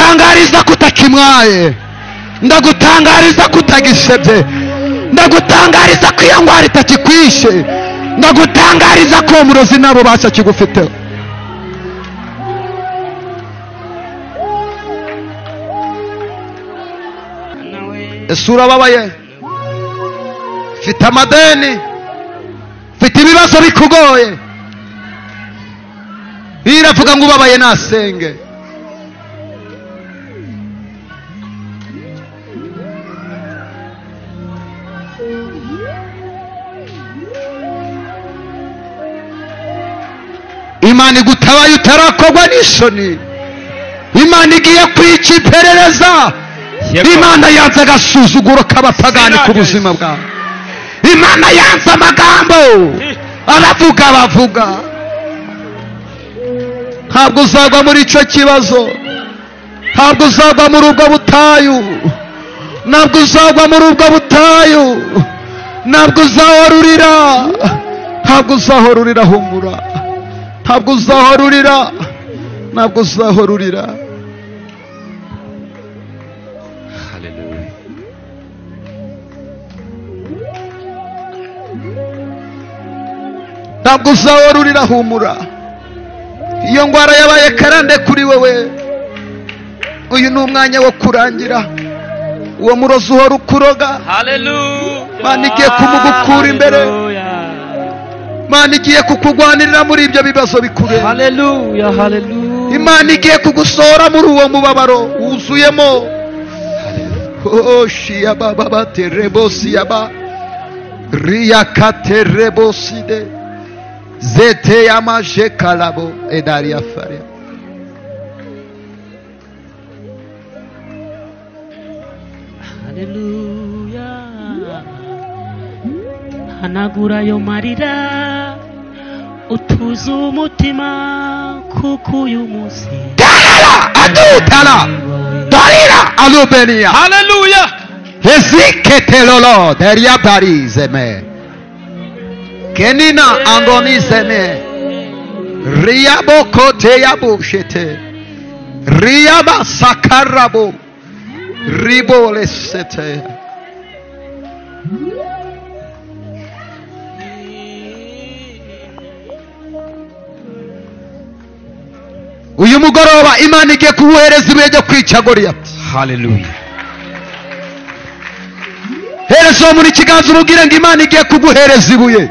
ndagutangariza kutakimwaye, ndagutangariza kutagisebye, ndagutangariza ko iyo ndwara itakikwishe, ndagutangariza ko umurozi nabo basa kigufiteho. Ese urababaye? Fite amadeni, fite ibibazo bikugoye, iravuga ngo ubabaye nasenge. Imana igutabaye utarakogwa n'isoni, Imana igiye kwica iperereza, Imana yanze agasuzuguro k'abapagani ku buzima bwawe, Imana yanze amagambo abavuga bavuga. Ntabwo uzagwa muri icyo kibazo, ntabwo uzagwa muri ubwo butayu, ntabwo uzagwa muri ubwo butayu, ntabwo uzahorurira, ntabwo uzahorurira, humura, ntabwo uzahorurira, ntabwo uzahorurira. Ntabwo uzahorurira, humura. Iyo ndwara yabaye karande kuri wewe, uyu ni umwanya wo kurangira. Uwo murozi uhora ukuroga, Imana igiye kumugukura imbere, Imana igiye kukugwanirira muri ibyo bibazo bikure, Imana igiye kugusohora muri uwo mubabaro wuzuyemo. Shiyaba baba terebosi yaba riya katereboside zete yamaje kalabo edaria faria. Hallelujah. Hanagura yo marira utuza umutima kuko uyu munsi Dalala adutala dalira alubenia. Hallelujah. Heziketelolo deria barizeme kenina andonizeme riabo kote yabo shete riaba sakarabo ribole sete. Uyu mugoroba Imana igiye kuguhereza ibuye ryo kwica Goliyati. Hallelujah. Hereza muri kiganza urubwire ngo Imana igiye kuguhereza ibuye.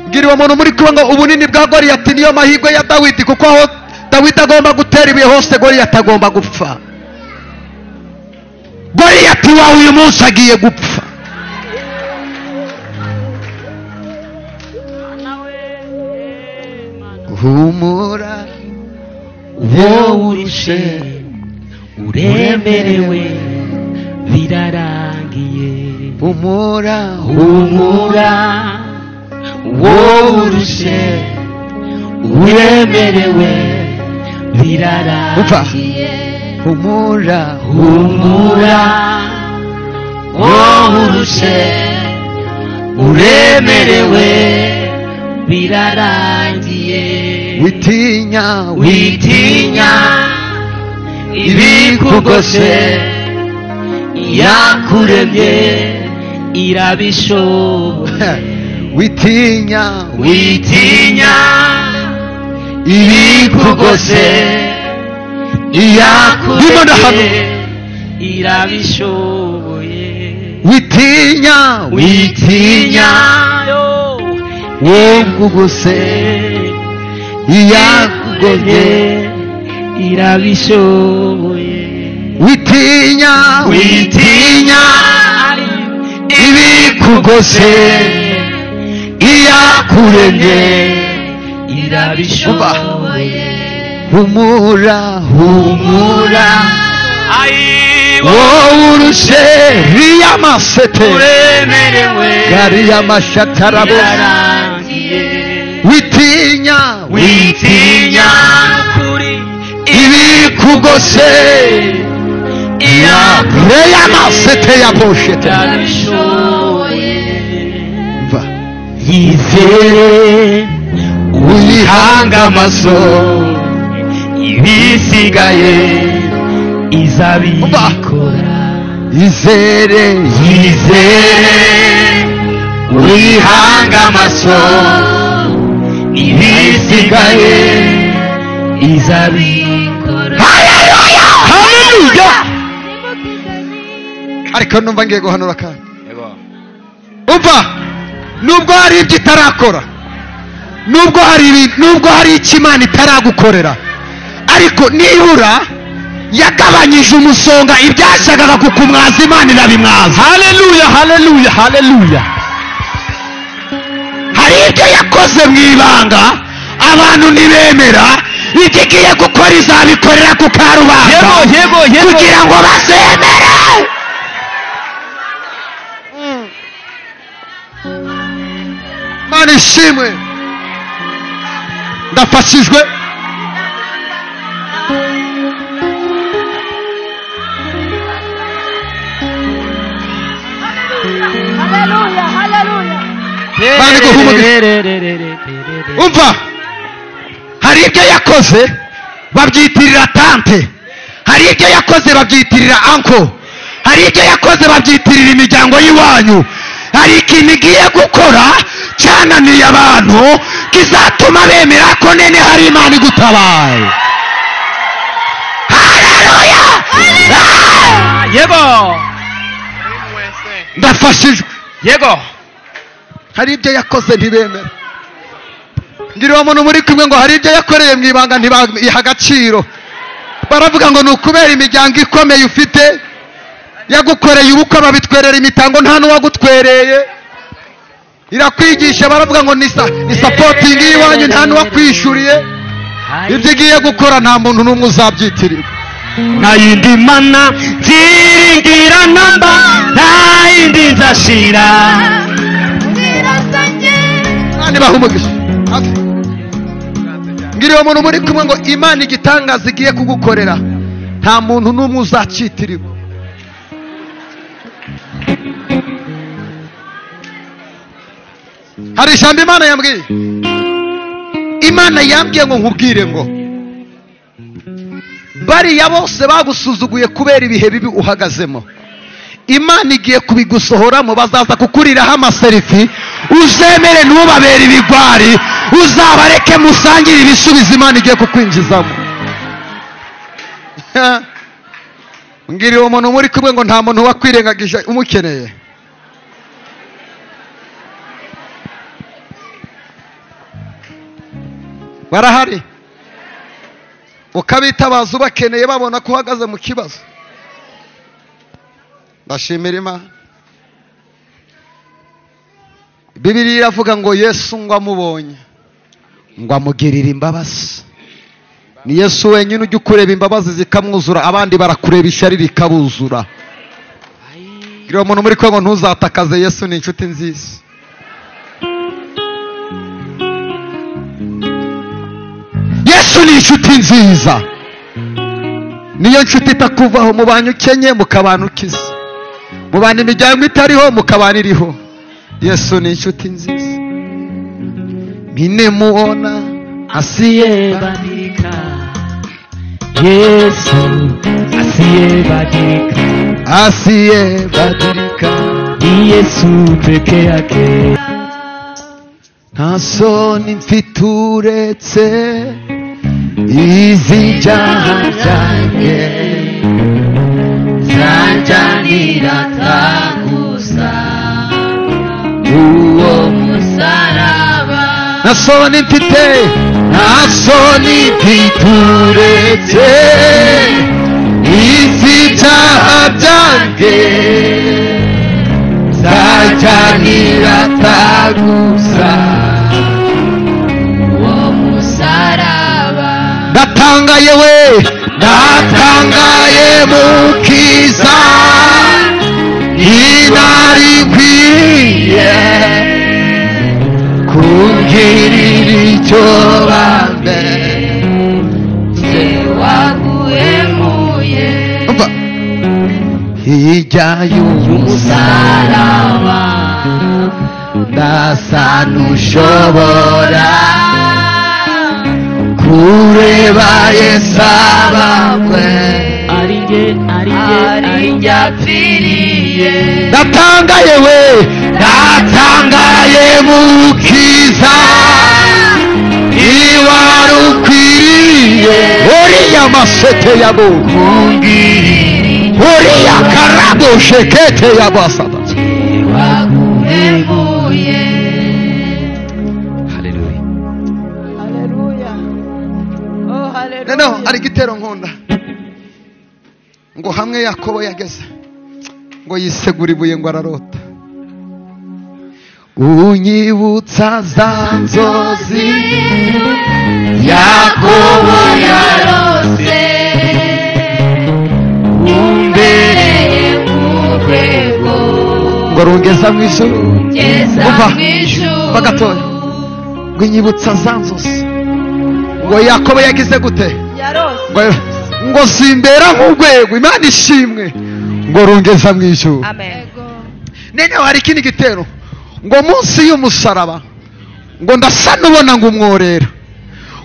Bwira uwo muntu muri kuba ngo ubunini bwa Goliyati niyo mahirwe ya Dawidi, kuko aho Dawidi agomba gutera ibuye hose Goliyati agomba gupfa. Goliyati wawe uyu munsi agiye gupfa. Humura wowe urushe uremerewe birarangiye. humura Humura wowe urushe uremerewe birarangiye. humura Humura wowe urushe uremerewe birarangiye. witinya Witinya ibikugose, yakuremye irabishoboye. witinya Witinya ibikugose, yakuremye irabishoboye. witinya Witinya wenguguse yakuremye irabishoboye. witinya Witinya ibikugose iyakuremye irabishoboye. humura Humura wowe urushe riyamasete uremerewe gariyamashatarabo birarangiye. witinya Witinya kuri ibikugose reyamasete yaboshete. irabishoboye. Va Yizere uyihanga amaso ibisigaye izabikora. Izere wihanga amaso, ibisigaye izabikora. haleluya. Ariko numva ngiye guhanura kandi umva, nubwo hari ibyo itarakora, nubwo hari icyo Imana itaragukorera, ariko nibura yagabanyije umusonga ibyashakaga kukumwaza Imana irabimwaza. haleluya haleluya haleluya. hari ibyo yakoze mu ibanga abantu ntibemera, ibyo igiye gukora izabikorera ku karubanda kugira ngo bazemere. Mana ishimwe, ndafashijwe. Haleluya, haleluya. Mana iguhumurize. Umva, hari ibyo yakoze babyitirira tante, hari ibyo yakoze babyitirira anko, hari ibyo yakoze babyitirira imiryango y'iwanyu. Hari ikintu igiye gukora cyananiye abantu kizatuma bemera ko nene hari Imana igutabaye. haleluya. Yego, ndafashijwe. yego. Hari ibyo yakoze ntibemera. Ngira uwo muntu muri kumwe ngo hari ibyo yakoreye mu ibanga ntibaha agaciro. Baravuga ngo ni ukubera imiryango ikomeye ufite yagukoreye ubukwe, babitwerera imitango nta n'uwagutwereye. Irakwigisha baravuga ngo ni sapotingi y'iwanyu nta n'uwakwishuriye. Ibyo igiye gukora nta muntu n'umwe uzabyitirira. Nta yindi mana nziringira namba, nta yindi nzashira. Kandi bahumugisha. Ngira uwo muntu muri kumwe ngo Imana igitangaza igiye kugukorera nta muntu n'umwe uzacitirirwa. Hari ijambo Imana yambwiye. Imana yambwiye ngo nkubwire ngo bariya bose bagusuzuguye kubera ibihe bibi uhagazemo, Imana igiye kubigusohoramo. Bazaza kukuriraho amaserifi, uzemere ntubabere ibigwari, uzabareke musangire ibisubizo Imana igiye kukwinjizamo. Ngiri uwo muntu muri kumwe ngo nta muntu wakwirengagije umukeneye. Barahari ukabitabaza ubakeneye babona ko uhagaze mu kibazo. Ndashimira Imana. Bibiliya iravuga ngo Yesu ngo amubonye ngo amugirire imbabazi. Ni Yesu wenyine ujya ukureba imbabazi zikamwuzura, abandi barakureba ishyari rikabuzura. Ngira uwo muntu muri kumwe ngo ntuzatakaze Yesu, ni inshuti nziza. Yesu ni inshuti nziza, niyo nshuti itakuvaho mu bantu ukenye mukabana ukize, mu bantu imiryango itariho mukabana iriho. Yesu ni inshuti nziza. Nimemuona Asiyebadilika, Yesu asiyebadilika, asiyebadilika, ni Yesu peke yake. nta soni mfite uretse izi byaha byanjye, zanjyanira gusa uwo musaraba. nta soni mfite, nta soni mfite uretse izi byaha byanjye, zanjyanira gusa uwo musaraba. ndatangaye we, ndatangaye mukiza, inari nkwiye kungirira icyo bambe, se waguhemuye hirya y'umusaraba ndasa n'ushobora kureba Yesu abambwe ari njye apfiriye. ndatangaye we ndatangaye mukiza iwari ukwiriye uriya masete yabo uriya karabo shekete yabasada waguhemuye. haleluya Haleluya. Oh, haleluya. noneho ari igitero nkunda ngo hamwe Yakobo yageze ngo yisegura ibuye ngo ararota unyibutsa za nzozi Yakobo yarose umbereye mu rwego ngo rungeza mu ijuru ngeza Umva, mu ijuru. bagatoya ngo inyibutsa za nzozi ngo Yakobo yagize gute Yarose. ngo zimbera nk'urwego Imana ishimwe ngo rungeza mu ijuru Amen. noneho hari ikindi gitero ngo munsi y'umusaraba ngo ndasa n'ubona ngo umworera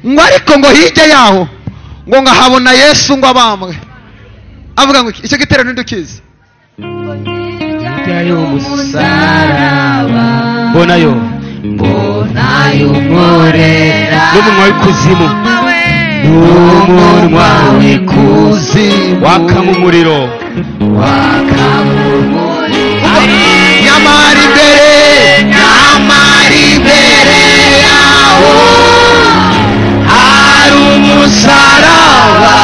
ngo ariko ngo hirya yaho ngo ngahabona Yesu ngo abambwe avuga ngo icyo gitero ntidukizi Hirya y'umusaraba mbonayo umworera n'umunwa w'ikuzimu n'umunwa w'ikuzimu waka mu muriro nyamara imbere yaho hari umusaraba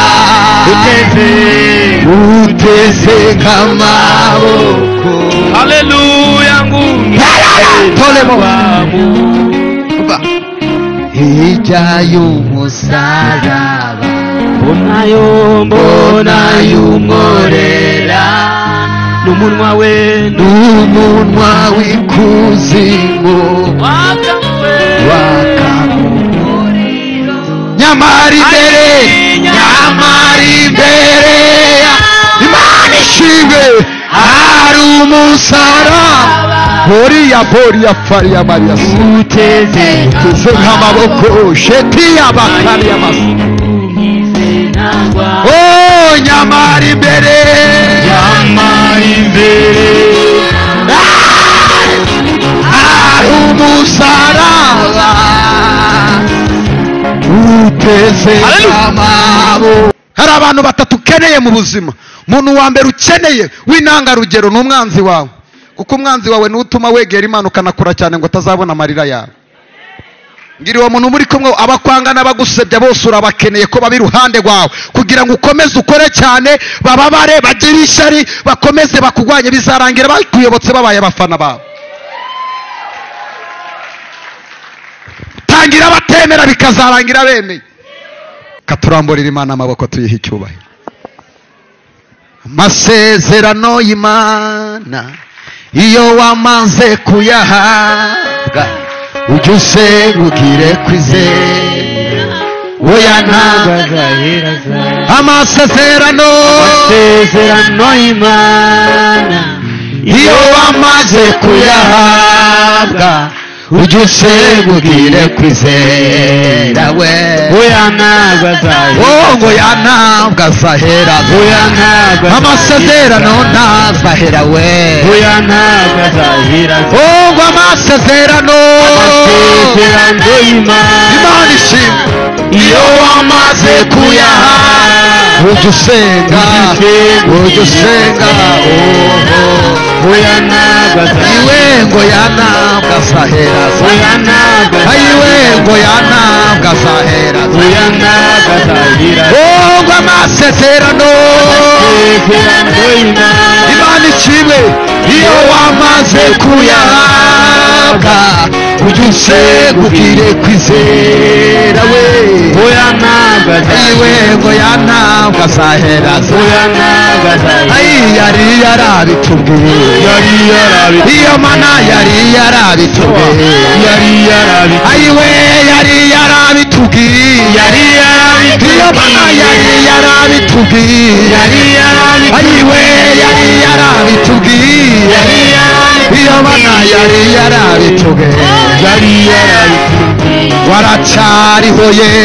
uteze nk'amaboko haleluya tolemo hirya y'umusaraba mbonayo umworera n'umunwa we n'umunwa w'ikuzimu waka mu muriro nyamara imbere Imana ishimwe hari umusaraba boriya fariya mariya uteze nk'amaboko shetiya bakariya masa nyamara imbere hari umusaraba uteze amaboko. Hari abantu batatu ukeneye mu buzima. Umuntu wa mbere ukeneye w'intangarugero ni umwanzi wawe, kuko umwanzi wawe ni utuma wegera Imana ukanakura cyane ngo atazabona amarira yawe. Ngira uwo muntu muri kumwe abakwanga n'abagusebya bose urabakeneye ko baba iruhande rwawe kugira ngo ukomeze ukore cyane, bababare bagire ishyari bakomeze bakugwanye, bizarangira bakuyobotse babaye abafana bawe. Tangira batemera bikazarangira bemeye. Katuramburira Imana amaboko tuyihe icyubahiro. Amasezerano y'Imana iyo wamaze kuyahabwa ujye usengukire kwizera oya amasezerano y'Imana iyo wamaze kuyahabwa ujye usengukire kwizera we oya ntabwo ngo yantabwa azahera amasezerano ntazahera we oya ntabwo azahera ngo amasezerano Imana ishimwe iyo wamaze kuyahabwa ujye usenga oya ntabwo iwe ngo yantabwa azahera ayiwe ngo yantabwa azahera oya ntabwo azahera ngo amasezerano Imana ishimwe iyo wamaze kuyahabwa ujye usengukire kwizera we oya ntabwo ayiwe ngo yantabwa azahera oya ntabwo azahera ayi yari yarabitubwiye iyo Mana yari yarabitubwiye ayiwe yari yarabitubwiye iyo Mana yari yarabitubwiye ayiwe yari yarabitubwiye iyo Mana yari yarabitubwiye waracyariho ye